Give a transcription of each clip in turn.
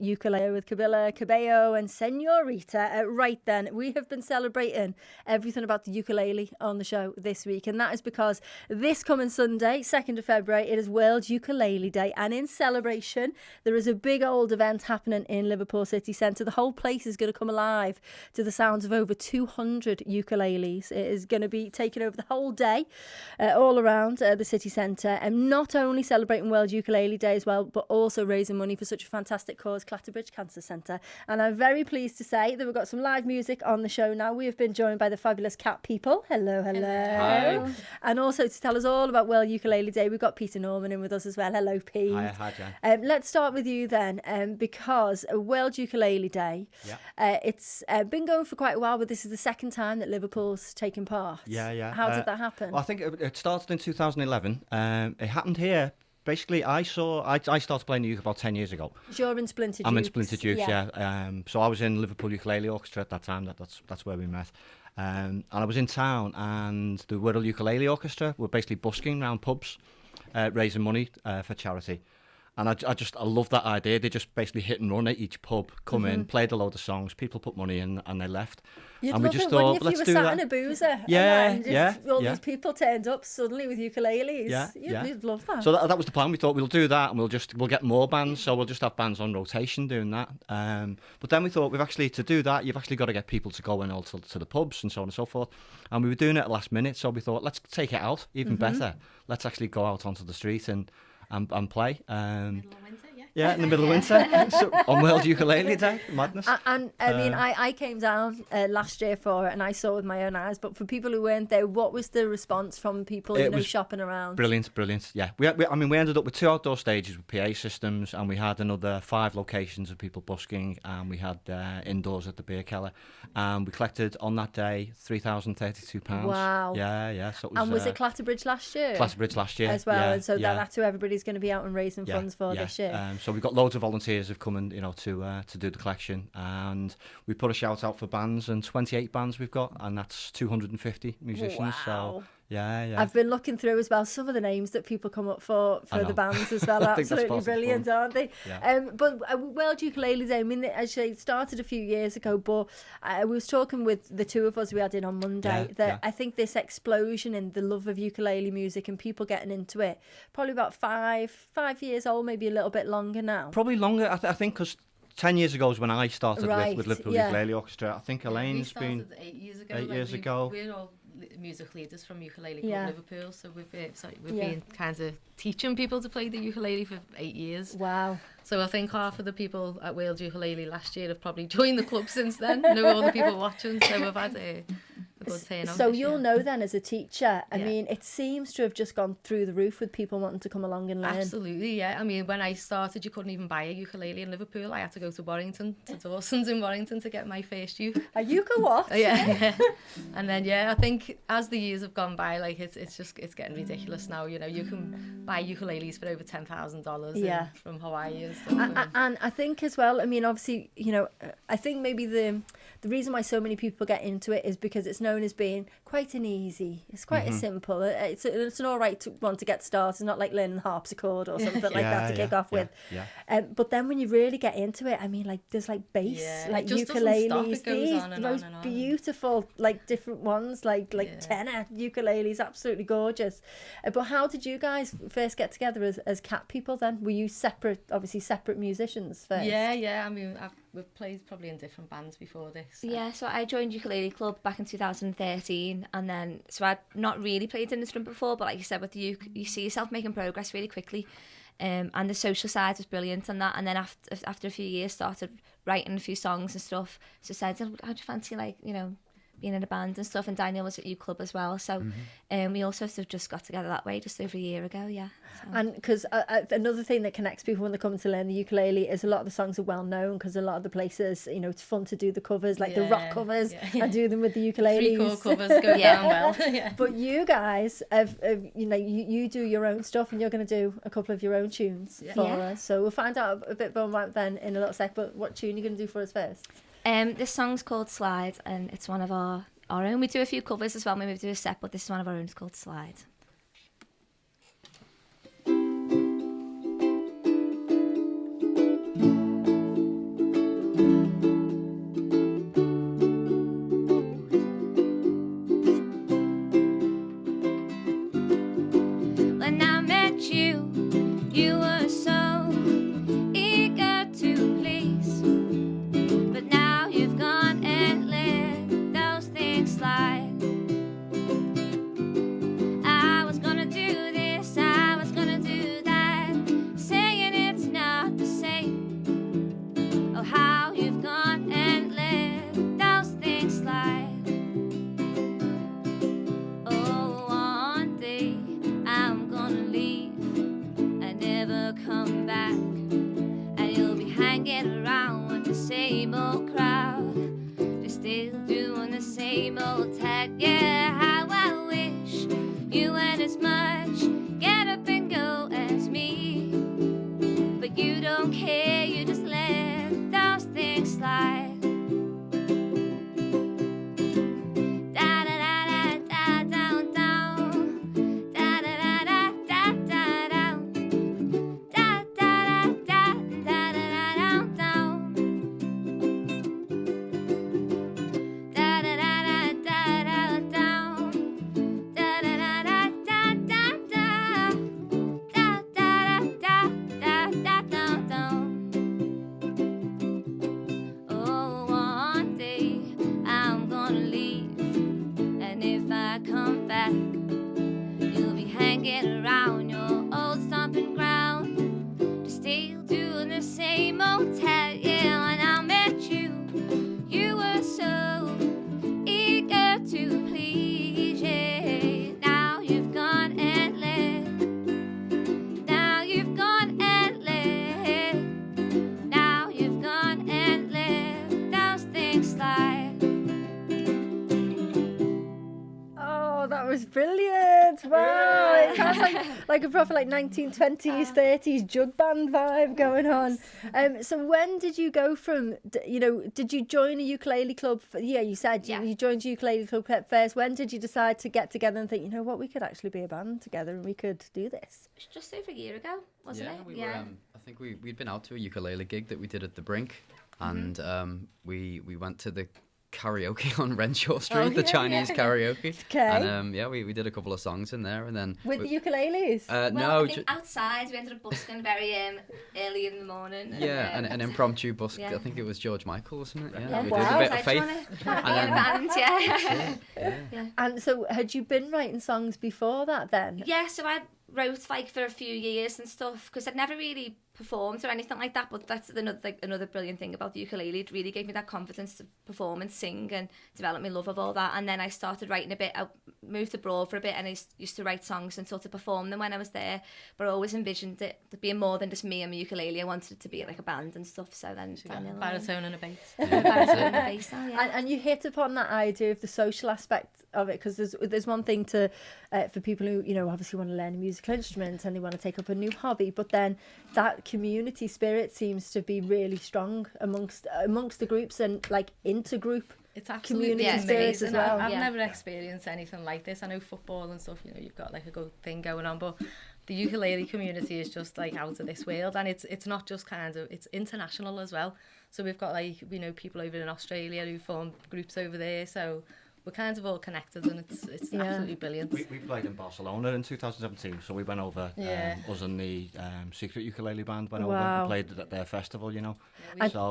Ukulele with Cabello and Senorita. Right then, we have been celebrating everything about the ukulele on the show this week, and that is because this coming Sunday, 2nd of February, it is World Ukulele Day, and in celebration, there is a big old event happening in Liverpool City Centre. The whole place is going to come alive to the sounds of over 200 ukuleles. It is going to be taking over the whole day, all around the city centre, and not only celebrating World Ukulele Day as well, but also raising money for such a fantastic cause, Clatterbridge Cancer Centre. And I'm very pleased to say that we've got some live music on the show now. We have been joined by the fabulous Cat People. Hello. Hi. And also to tell us all about World Ukulele Day, we've got Peter Norman in with us as well. Hello, Pete. Hi, Jan. Let's start with you then, because World Ukulele Day, it's been going for quite a while, but this is the second time that Liverpool's taken part. Yeah. How did that happen? Well, I think it started in 2011. It happened here. Basically, I started playing the uke about 10 years ago. You're in Splintered Ukes. I'm in Splintered Ukes, yeah. So I was in Liverpool Ukulele Orchestra at that time. That's where we met. And I was in town, and the World Ukulele Orchestra were basically busking around pubs, raising money for charity. And I love that idea. They just basically hit and run at each pub, come in, played a load of songs, people put money in, and they left. You'd and love we just it, thought, wouldn't you, if you were sat in a boozer and all these people turned up suddenly with ukuleles. You'd love that. So that was the plan. We thought we'll do that, and we'll get more bands. So we'll just have bands on rotation doing that. But then we thought to do that, you've actually got to get people to go in also to the pubs and so on and so forth. And we were doing it at last minute, so we thought, let's take it out even better. Let's actually go out onto the street and play. Middle of winter, yeah, in the middle of winter, so on World Ukulele Day, madness. And I mean, I came down last year for it, and I saw it with my own eyes. But for people who weren't there, what was the response from people, shopping around? Brilliant. Yeah, we ended up with 2 outdoor stages with PA systems, and we had another 5 locations of people busking, and we had indoors at the Bierkeller, and we collected on that day £3,032. Wow. Yeah. So it was, and was it Clatterbridge last year? Clatterbridge last year as well, yeah, and so that's who everybody's going to be out and raising funds for this year. So we've got loads of volunteers who've come in, to do the collection, and we put a shout out for bands, and 28 bands we've got, and that's 250 musicians. Wow. So yeah. I've been looking through as well some of the names that people come up for the bands as well. Absolutely brilliant, aren't they? Yeah. But World Ukulele Day, I mean, it actually started a few years ago, but I was talking with the 2 of us we had in on Monday I think this explosion in the love of ukulele music and people getting into it, probably about 5 years old, maybe a little bit longer now. Probably longer, I think, because 10 years ago is when I started with Liverpool Ukulele Orchestra. I think Elaine's been 8 years ago. 8 years ago. We're all music leaders from Ukulele Club Liverpool, so we've been kind of teaching people to play the ukulele for 8 years. Wow. So I think half of the people at World Ukulele last year have probably joined the club since then. I know all the people watching, so we've had a good turnout. So you'll know then as a teacher, I mean, it seems to have just gone through the roof with people wanting to come along and learn. Absolutely, yeah. I mean, when I started, you couldn't even buy a ukulele in Liverpool. I had to go to Dawson's in Warrington to get my first uke. A uke what? Yeah. And then, I think as the years have gone by, like it's getting ridiculous now. You can buy ukuleles for over $10,000 from Hawaii and stuff. And I think as well, I mean, obviously, I think maybe the reason why so many people get into it is because it's known as being quite an easy. It's quite a simple. It's an all right one to get started, not like learning the harpsichord or something like that to kick off with. Yeah. But then when you really get into it, I mean, like there's like bass, like ukuleles, these most beautiful, like different ones, like tenor ukuleles, absolutely gorgeous. But how did you guys first get together as Cat People then? Were you separate musicians first? Yeah. I mean, we've played probably in different bands before this. So. Yeah, so I joined Ukulele Club back in 2013, and then so I'd not really played an instrument before, but like you said, with the uke, you see yourself making progress really quickly, and the social side was brilliant on that. And then after a few years, started writing a few songs and stuff. So said, "How do you fancy being in a band and stuff?" And Daniel was at U Club as well, so we all sort of just got together that way just over a year ago. So. And because another thing that connects people when they come to learn the ukulele is a lot of the songs are well known, because a lot of the places, it's fun to do the covers, like the rock covers, and do them with the ukuleles. 3 chord covers go down well. But you guys have you do your own stuff, and you're going to do a couple of your own tunes for us. So we'll find out a bit more about then in a little sec. But what tune are you going to do for us first? This song's called Slide, and it's one of our own. We do a few covers as well, maybe we do a set, but this is one of our own. It's called Slide. around with the same old crowd, just still doing the same old tag. Yeah, how I wish you went as much get up and go as me, but you don't care, you just let those things slide. Brilliant! Wow, it sounds like a proper 1920s, 30s jug band vibe going on. So when did you go from, did you join a ukulele club? You said you joined a ukulele club first. When did you decide to get together and think, we could actually be a band together and we could do this? It was just over a year ago, wasn't it? We were, I think we'd been out to a ukulele gig that we did at the Brink, and we went to the karaoke on Renshaw Street, the Chinese karaoke. Okay. And we did a couple of songs in there, and then with the ukuleles. I think outside we ended up busking very early in the morning. And, an impromptu busk. I think it was George Michael, wasn't it? Yeah, we did wow. a bit of Faith. And so, had you been writing songs before that then? Yeah, so I wrote for a few years and stuff, because I'd never really performed or anything like that, but that's another brilliant thing about the ukulele. It really gave me that confidence to perform and sing and develop my love of all that. And then I started writing a bit. I moved abroad for a bit and I used to write songs and sort of perform them when I was there, but I always envisioned it being more than just me and my ukulele. I wanted it to be like a band and stuff, so then baritone and a bass. Baritone and a bass now, yeah. And you hit upon that idea of the social aspect of it, because there's one thing to for people who obviously want to learn a musical instrument and they want to take up a new hobby, but then that community spirit seems to be really strong amongst the groups and intergroup. It's absolutely community spirit as well. I've never experienced anything like this. I know football and stuff, you've got a good thing going on, but the ukulele community is just out of this world, and it's not just it's international as well. So we've got people over in Australia who form groups over there, so we're kind of all connected, and it's absolutely brilliant. We played in Barcelona in 2017, so we went over, us and the Secret Ukulele Band went over and played at their festival, so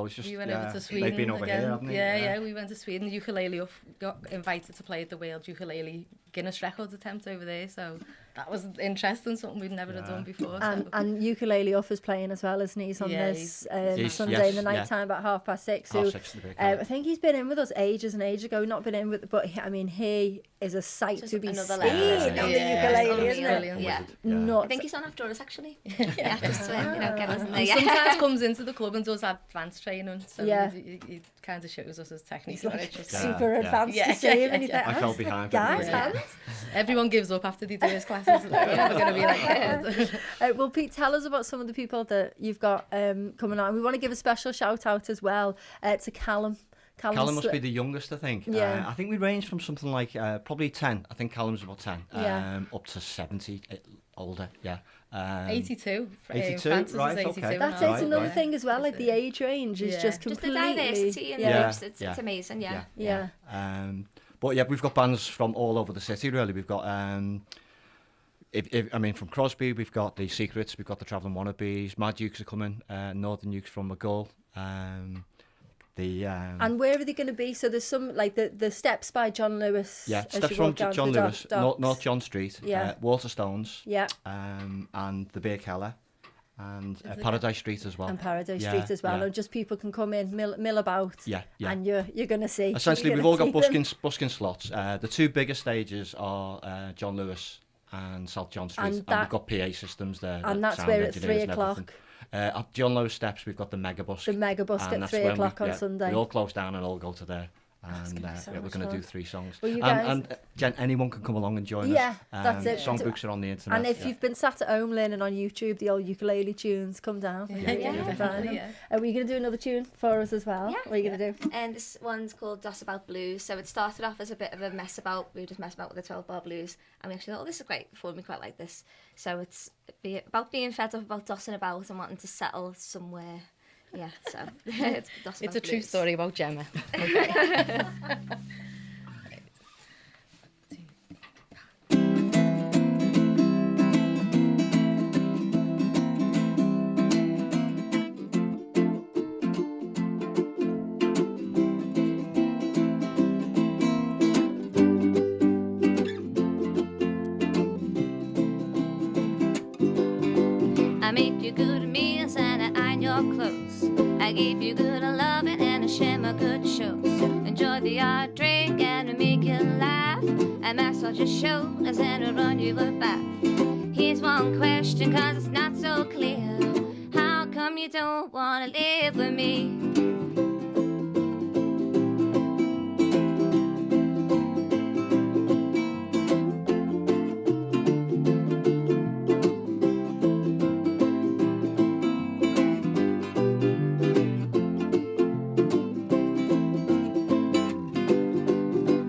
it's just, we went over to Sweden. They've been over again. here, haven't they? Yeah, we went to Sweden. Ukulele Uff got invited to play at the World Ukulele Guinness Records attempt over there, so that was interesting, something we'd never done before. And Ukulele Uff is playing as well, isn't he? He's on this Sunday in the night time about 6:30. I think he's been in with us ages and ages ago, not been in with, but he is a sight just to be another seen level. on the ukulele, isn't it? Yeah. Not I think he's on after us actually. Just to get us in there. Sometimes comes into the club and does advanced training, so he kind of shows us his technique. Super advanced to save, and you think, I fell behind. Guys, everyone gives up after they do his classes. We're never going to be like that. Well, Pete, tell us about some of the people that you've got coming on. We want to give a special shout out as well to Callum. Callum must be the youngest, I think. Yeah. I think we range from something like probably 10. I think Callum's about 10. Up to 70, older, 82. 82, right, 82 okay. That's it's another thing as well, the age range is just completely... Just the diversity in the groups, it's amazing, Yeah. But we've got bands from all over the city, really. We've got... from Crosby, we've got the Secrets, we've got the Travelling Wannabes, Mad Ukes are coming, Northern Ukes from McGull, and where are they going to be? So there's some the Steps by John Lewis. Yeah, Steps from John Lewis, North John Street, Waterstones, and the Bierkeller, and Paradise Street as well. And Paradise Street as well. And just people can come in, mill about, and you're going to see. Essentially, we've all got busking slots. The two biggest stages are John Lewis and South John Street, and we've got PA systems there. And that's where at 3 o'clock. At John Lowe's Steps, we've got the Mega Busk. The Mega Busk and at that's 3 when o'clock on we Sunday. all close down and all go to there. And gonna be so we're much going to fun. do 3 songs. Well, you guys- and Jen, anyone can come along and join us. Yeah, that's it. Songbooks are on the internet. And if you've been sat at home learning on YouTube the old ukulele tunes, come down. Are we going to do another tune for us as well? Yeah. What are you going to do? And this one's called Doss About Blues. So it started off as a bit of a mess about. We were just messing about with the 12-bar blues. And we actually thought, this is great. We quite like this. So it's about being fed up, about dossing about and wanting to settle somewhere. Yeah, so it's Doss About It's a true Blues. story about Gemma. I make you good meals and I iron your clothes. I give you good loving and I share my good shows. Enjoy the odd drink and I make you laugh. I massage your shoulders and I run you a bath. Here's one question, cause it's not so clear. How come you don't wanna live with me?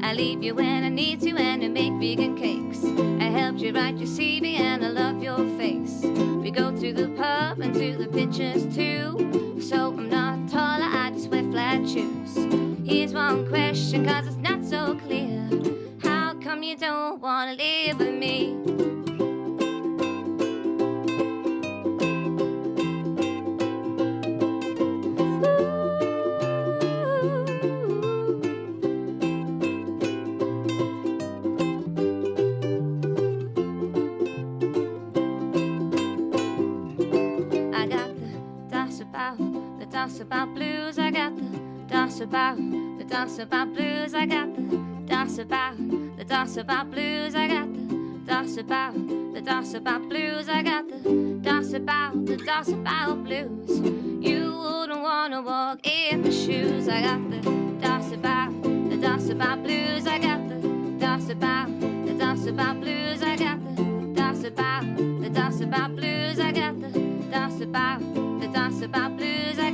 I leave you when I need to and I make vegan cakes. I helped you write your CV and I love your face. We go to the pub and to the pictures too. So I'm not taller, I just wear flat shoes. Here's one question, cause it's not so clear. How come you don't wanna live with me? I got the doss about blues. I got the doss about blues. I got the doss about blues. I got the doss about blues. I got the doss about blues. You wouldn't wanna walk in the shoes. I got the doss about blues. I got the doss about blues. I got the doss about blues. I got the doss about blues. I got the doss about blues.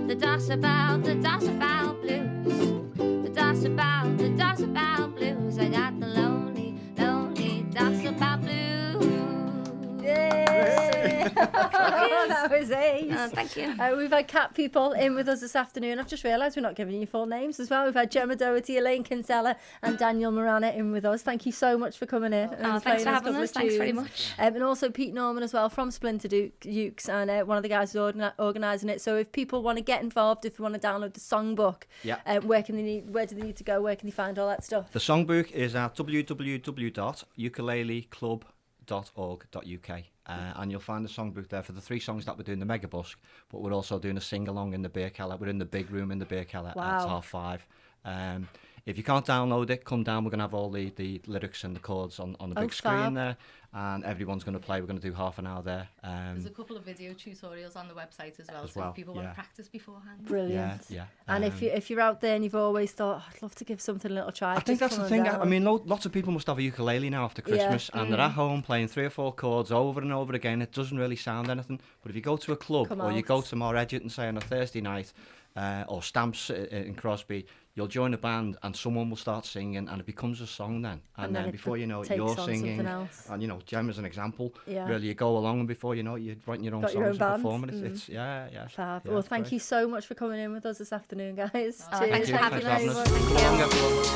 The doss about blues. The doss about blues. I got the lonely doss about blues. Yay! That was ace. Thank you. We've had cat people in with us this afternoon. I've just realised we're not giving you full names as well. We've had Gemma Doherty, Elaine Kinsella and Daniel Morana in with us. Thank you so much for coming in. And Thanks playing for us a having couple us. of Thanks very tunes. much. And also Pete Norman as well from Splintered Ukes and one of the guys who's organising it. So if people want to get involved, if you want to download the songbook, where do they need to go? Where can they find all that stuff? The songbook is at www.ukuleleClub.org.uk. And you'll find the songbook there for the 3 songs that we're doing the Mega Busk, but we're also doing a sing-along in the Bierkeller. We're in the big room in the Bierkeller at 5:30. If you can't download it, come down. We're going to have all the lyrics and the chords on the big screen there, and everyone's going to play. We're going to do half an hour there. There's a couple of video tutorials on the website as well, so if people want to practice beforehand. Brilliant. Yeah. And if you're out there and you've always thought, I'd love to give something a little try. I think that's the thing. I mean, lots of people must have a ukulele now after Christmas, and they're at home playing 3 or 4 chords over and over again. It doesn't really sound anything. But if you go to a club you go to more Edgerton, say on a Thursday night, or Stamps in Crosby, you'll join a band and someone will start singing and it becomes a song then. And then before you know it, you're singing. And, you know, Gem is an example. Yeah. Really, you go along and before you know it, you're writing your own songs and performing. It's fab. Well, thank you so much for coming in with us this afternoon, guys. Thanks for having us. Thank you.